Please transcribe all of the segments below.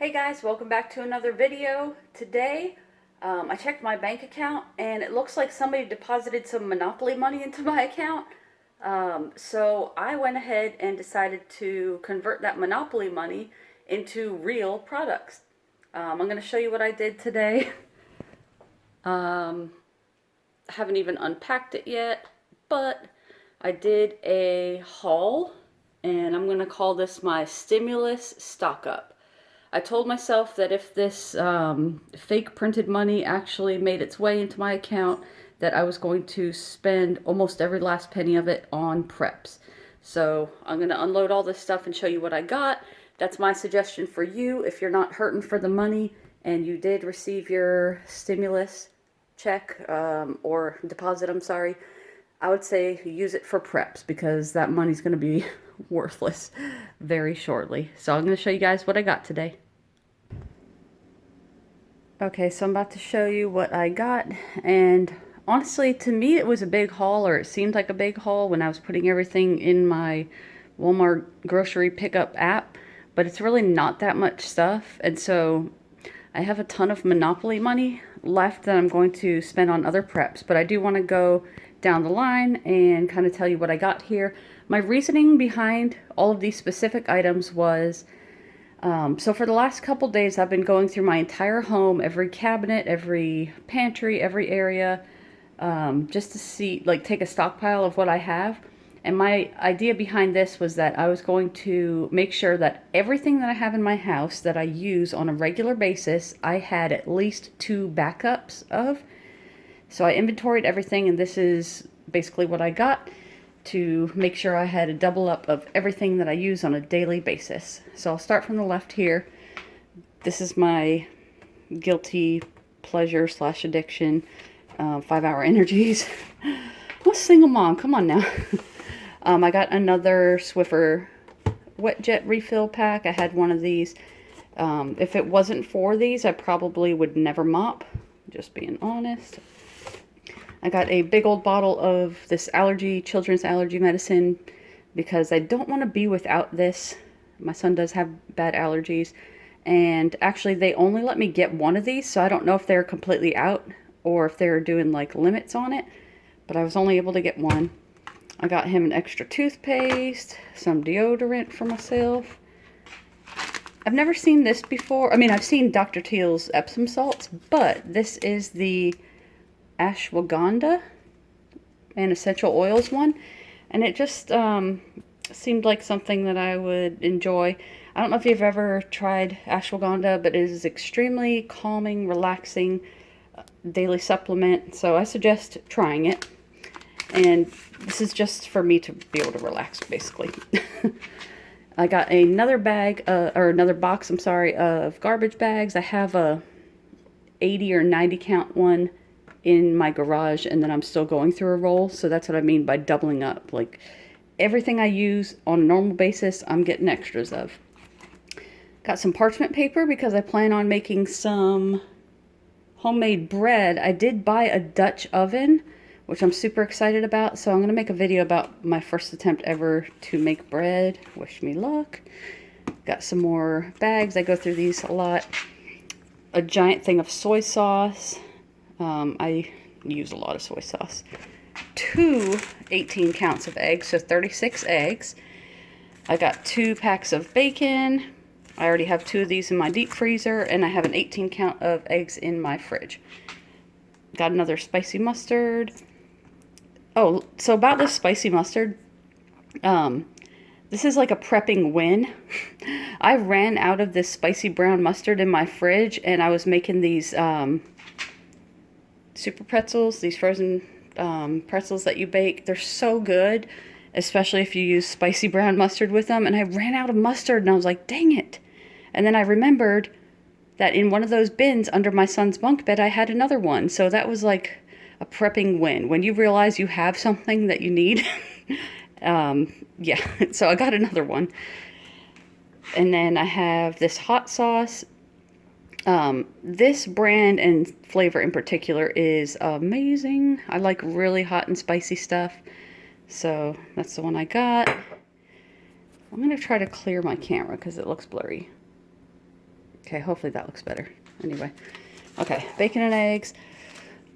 Hey guys, welcome back to another video. Today, I checked my bank account and it looks like somebody deposited some Monopoly money into my account. So I went ahead and decided to convert that Monopoly money into real products. I'm going to show you what I did today. I haven't even unpacked it yet, but I did a haul and I'm going to call this my stimulus stock up. I told myself that if this fake printed money actually made its way into my account, that I was going to spend almost every last penny of it on preps. So I'm going to unload all this stuff and show you what I got. That's my suggestion for you if you're not hurting for the money and you did receive your stimulus check or deposit, I'm sorry. I would say use it for preps because that money's going to be worthless very shortly. So I'm going to show you guys what I got today. Okay, so I'm about to show you what I got, and honestly, to me it was a big haul, or it seemed like a big haul when I was putting everything in my Walmart grocery pickup app, but it's really not that much stuff, and so I have a ton of Monopoly money left that I'm going to spend on other preps, but I do want to go down the line and kind of tell you what I got here. My reasoning behind all of these specific items was so for the last couple days, I've been going through my entire home, every cabinet, every pantry, every area, just to see, like, take a stockpile of what I have. And my idea behind this was that I was going to make sure that everything that I have in my house that I use on a regular basis, I had at least 2 backups of. So I inventoried everything, and this is basically what I got to make sure I had a double up of everything that I use on a daily basis. So I'll start from the left here. This is my guilty pleasure / addiction, 5-hour energies. I'm a single mom, come on now. I got another Swiffer wet jet refill pack. I had one of these. If it wasn't for these, I probably would never mop, just being honest. I got a big old bottle of this children's allergy medicine, because I don't want to be without this. My son does have bad allergies, and actually they only let me get one of these, so I don't know if they're completely out or if they're doing like limits on it, but I was only able to get one. I got him an extra toothpaste, some deodorant for myself. I've never seen this before. I mean, I've seen Dr. Teal's Epsom salts, but this is the ashwagandha and essential oils one, and it just seemed like something that I would enjoy. I don't know if you've ever tried ashwagandha, but it is extremely calming, relaxing daily supplement, so I suggest trying it. And this is just for me to be able to relax, basically. I got another bag, or another box, I'm sorry, of garbage bags. I have a 80 or 90 count one in my garage, and then I'm still going through a roll, so that's what I mean by doubling up. Like, everything I use on a normal basis, I'm getting extras of. Got some parchment paper because I plan on making some homemade bread. I did buy a Dutch oven, which I'm super excited about, so I'm going to make a video about my first attempt ever to make bread. Wish me luck. Got some more bags. I go through these a lot. A giant thing of soy sauce. I use a lot of soy sauce. 2 18 counts of eggs, so 36 eggs. I got 2 packs of bacon. I already have 2 of these in my deep freezer, and I have an 18 count of eggs in my fridge. Got another spicy mustard. Oh, so about this spicy mustard, this is like a prepping win. I ran out of this spicy brown mustard in my fridge, and I was making these super pretzels, these frozen pretzels that you bake. They're so good, especially if you use spicy brown mustard with them. And I ran out of mustard, and I was like, dang it. And then I remembered that in one of those bins under my son's bunk bed, I had another one. So that was like a prepping win. When you realize you have something that you need. Yeah, so I got another one. And then I have this hot sauce. This brand and flavor in particular is amazing. I like really hot and spicy stuff. So that's the one I got. I'm going to try to clear my camera because it looks blurry. Okay, hopefully that looks better. Anyway, okay, bacon and eggs.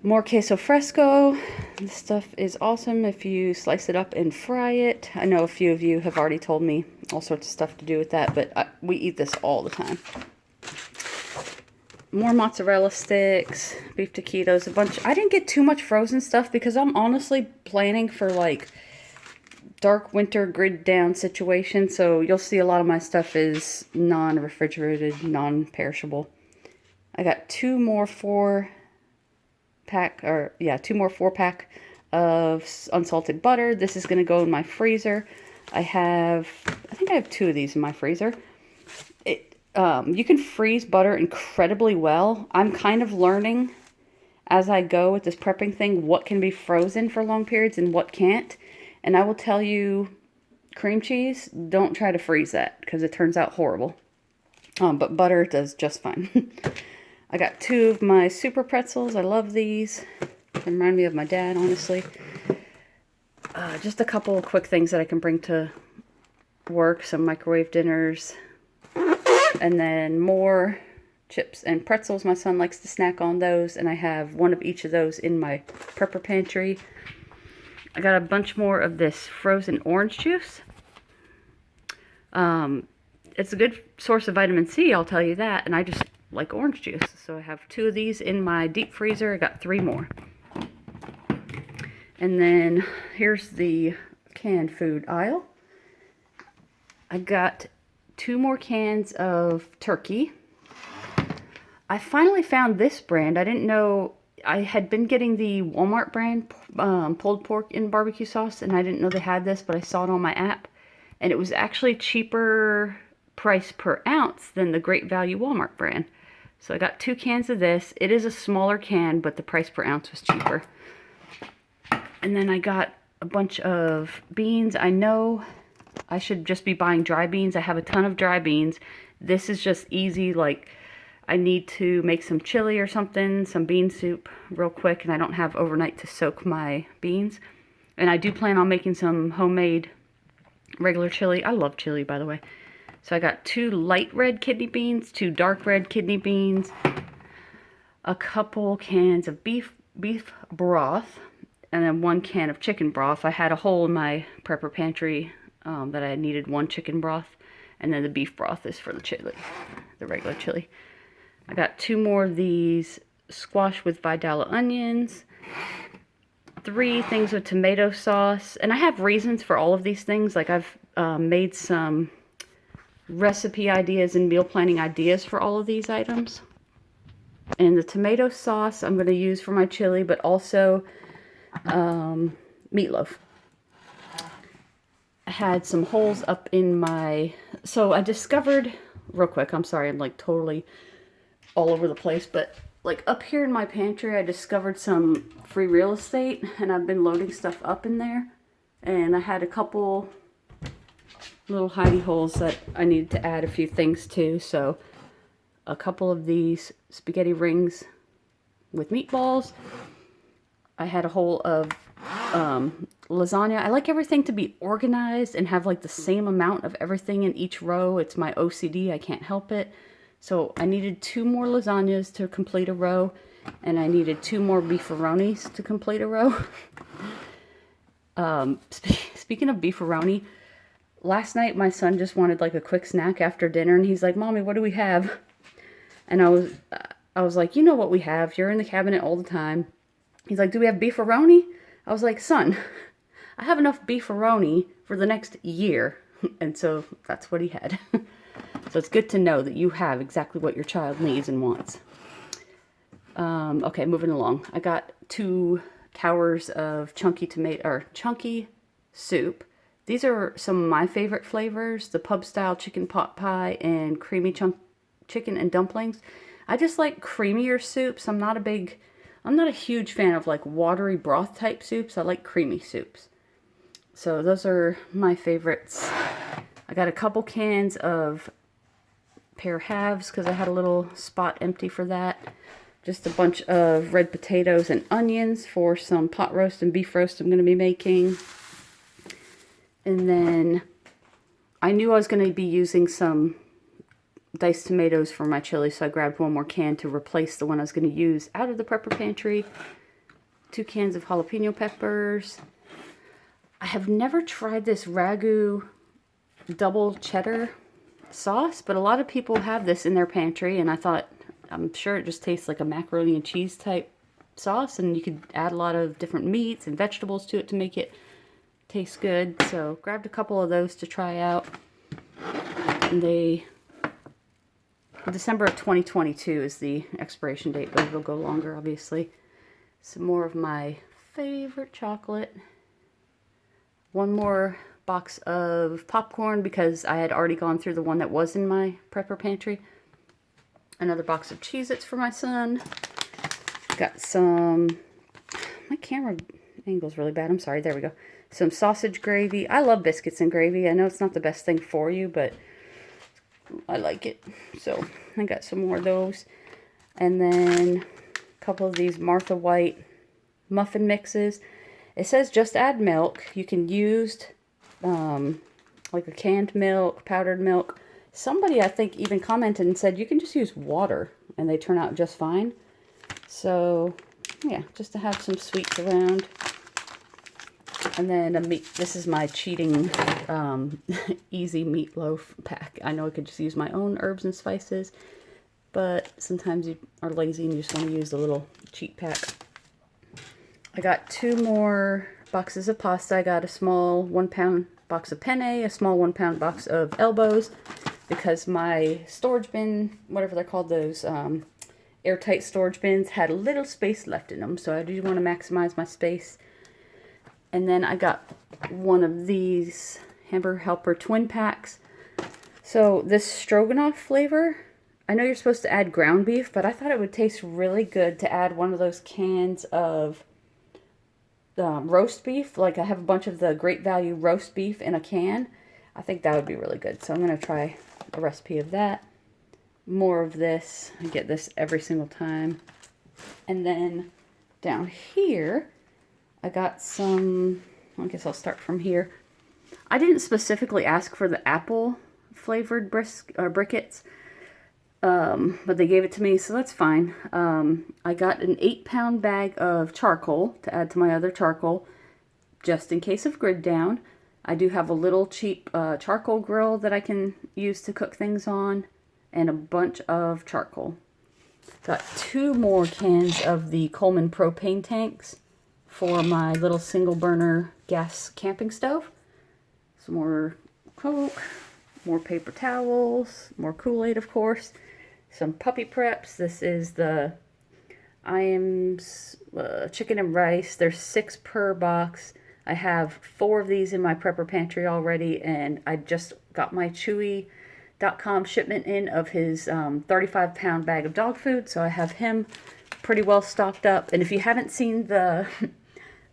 More queso fresco. This stuff is awesome if you slice it up and fry it. I know a few of you have already told me all sorts of stuff to do with that, but we eat this all the time. More mozzarella sticks, beef taquitos, a bunch. I didn't get too much frozen stuff because I'm honestly planning for like dark winter grid down situation. So you'll see a lot of my stuff is non-refrigerated, non-perishable. I got two more 4-pack of unsalted butter. This is going to go in my freezer. I think I have 2 of these in my freezer. You can freeze butter incredibly well. I'm kind of learning as I go with this prepping thing what can be frozen for long periods and what can't. And I will tell you, cream cheese, don't try to freeze that because it turns out horrible. But butter does just fine. I got 2 of my super pretzels. I love these. They remind me of my dad, honestly. Just a couple of quick things that I can bring to work. Some microwave dinners. And then more chips and pretzels. My son likes to snack on those. And I have 1 of each of those in my prepper pantry. I got a bunch more of this frozen orange juice. It's a good source of vitamin C, I'll tell you that. And I just like orange juice. So I have 2 of these in my deep freezer. I got 3 more. And then here's the canned food aisle. I got 2 more cans of turkey. I finally found this brand. I didn't know, I had been getting the Walmart brand pulled pork in barbecue sauce, and I didn't know they had this, but I saw it on my app, and it was actually cheaper price per ounce than the Great Value Walmart brand. So I got 2 cans of this. It is a smaller can, but the price per ounce was cheaper. And then I got a bunch of beans. I know I should just be buying dry beans. I have a ton of dry beans. This is just easy, like I need to make some chili or something, some bean soup real quick, and I don't have overnight to soak my beans. And I do plan on making some homemade regular chili. I love chili, by the way. So I got 2 light red kidney beans, 2 dark red kidney beans, a couple cans of beef broth, and then 1 can of chicken broth. I had a hole in my prepper pantry that I needed 1 chicken broth, and then the beef broth is for the chili, the regular chili. I got 2 more of these squash with Vidala onions, 3 things with tomato sauce, and I have reasons for all of these things. Like I've made some recipe ideas and meal planning ideas for all of these items. And the tomato sauce I'm going to use for my chili, but also meatloaf. I had some holes up in my, so I discovered, real quick, I'm sorry, I'm like totally all over the place, but like up here in my pantry, I discovered some free real estate, and I've been loading stuff up in there, and I had a couple little hidey holes that I needed to add a few things to, so a couple of these spaghetti rings with meatballs. I had a hole of lasagna. I like everything to be organized and have like the same amount of everything in each row. It's my OCD. I can't help it. So I needed 2 more lasagnas to complete a row, and I needed 2 more beefaronis to complete a row. Speaking of beefaroni, last night my son just wanted like a quick snack after dinner, and he's like, "Mommy, what do we have?" And I was like, "You know what we have. You're in the cabinet all the time." He's like, "Do we have beefaroni?" I was like, "Son, I have enough beefaroni for the next year." And so that's what he had. So it's good to know that you have exactly what your child needs and wants. Okay, moving along. I got 2 towers of chunky soup. These are some of my favorite flavors: the pub style chicken pot pie and creamy chicken and dumplings. I just like creamier soups. I'm not a huge fan of like watery broth type soups. I like creamy soups. So those are my favorites. I got a couple cans of pear halves because I had a little spot empty for that. Just a bunch of red potatoes and onions for some pot roast and beef roast I'm going to be making. And then I knew I was going to be using some diced tomatoes for my chili, so I grabbed one more can to replace the one I was going to use out of the prepper pantry. 2 cans of jalapeno peppers. I have never tried this ragu double cheddar sauce, but a lot of people have this in their pantry, and I thought, I'm sure it just tastes like a macaroni and cheese type sauce, and you could add a lot of different meats and vegetables to it to make it taste good. So grabbed a couple of those to try out. And December of 2022 is the expiration date, but it'll go longer, obviously. Some more of my favorite chocolate. One more box of popcorn because I had already gone through the one that was in my prepper pantry. Another box of Cheez-Its for my son. Got some, my camera angle's really bad, I'm sorry, there we go. Some sausage gravy. I love biscuits and gravy. I know it's not the best thing for you, but I like it. So I got some more of those. And then a couple of these Martha White muffin mixes. It says just add milk. You can use like a canned milk, powdered milk. Somebody, I think, even commented and said you can just use water and they turn out just fine. So, yeah, just to have some sweets around. And then this is my cheating easy meatloaf pack. I know I could just use my own herbs and spices, but sometimes you are lazy and you just want to use the little cheat pack. I got 2 more boxes of pasta. I got a small 1 pound box of penne, a small 1 pound box of elbows, because my storage bin, whatever they're called, those airtight storage bins, had a little space left in them. So I do want to maximize my space. And then I got one of these Hamburger Helper twin packs. So this stroganoff flavor, I know you're supposed to add ground beef, but I thought it would taste really good to add one of those cans of roast beef. Like I have a bunch of the Great Value roast beef in a can. I think that would be really good. So I'm going to try a recipe of that. More of this. I get this every single time. And then down here, I got some, I guess I'll start from here. I didn't specifically ask for the apple flavored briquettes, but they gave it to me, so that's fine. I got an 8-pound bag of charcoal to add to my other charcoal, just in case of grid down. I do have a little cheap charcoal grill that I can use to cook things on, and a bunch of charcoal. Got 2 more cans of the Coleman propane tanks for my little single burner gas camping stove. Some more Coke, more paper towels, more Kool-Aid, of course. Some puppy preps. This is the Iams chicken and rice. There's 6 per box. I have 4 of these in my prepper pantry already, and I just got my Chewy.com shipment in of his 35-pound bag of dog food, so I have him pretty well stocked up. And if you haven't seen the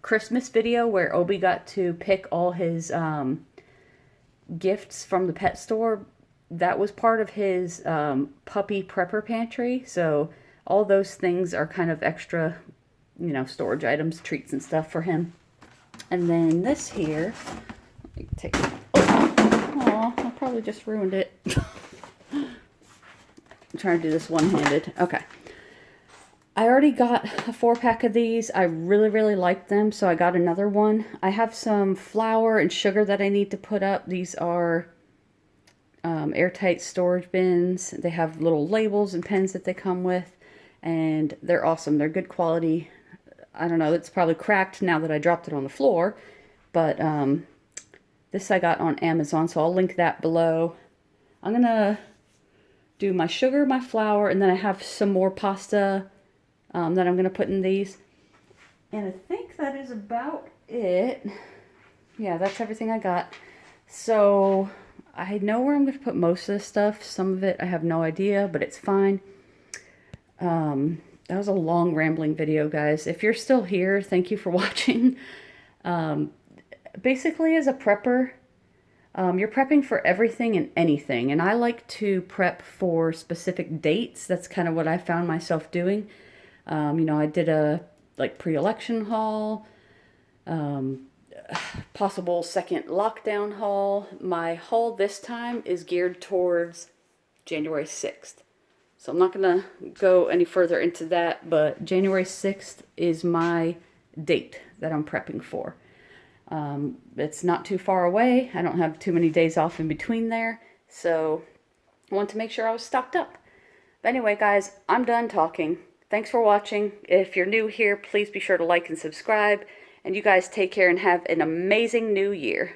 Christmas video where Obi got to pick all his gifts from the pet store, that was part of his puppy prepper pantry. So all those things are kind of extra, you know, storage items, treats and stuff for him. And then this here, let me take it. Oh, I probably just ruined it. I'm trying to do this one-handed. Okay. I already got a 4-pack of these. I really, really liked them, so I got another one. I have some flour and sugar that I need to put up. These are airtight storage bins. They have little labels and pens that they come with, and they're awesome. They're good quality. I don't know, it's probably cracked now that I dropped it on the floor, but this I got on Amazon, so I'll link that below. I'm going to do my sugar, my flour, and then I have some more pasta that I'm going to put in these. And I think that is about it. Yeah, that's everything I got. So I know where I'm going to put most of this stuff. Some of it I have no idea, but it's fine. That was a long rambling video, guys. If you're still here, thank you for watching. Basically, as a prepper, you're prepping for everything and anything. And I like to prep for specific dates. That's kind of what I found myself doing. You know, I did a pre-election haul, possible second lockdown haul. My haul this time is geared towards January 6th. So I'm not going to go any further into that, but January 6th is my date that I'm prepping for. It's not too far away. I don't have too many days off in between there, so I want to make sure I was stocked up. But anyway, guys, I'm done talking. Thanks for watching. If you're new here, please be sure to like and subscribe. And you guys take care and have an amazing new year.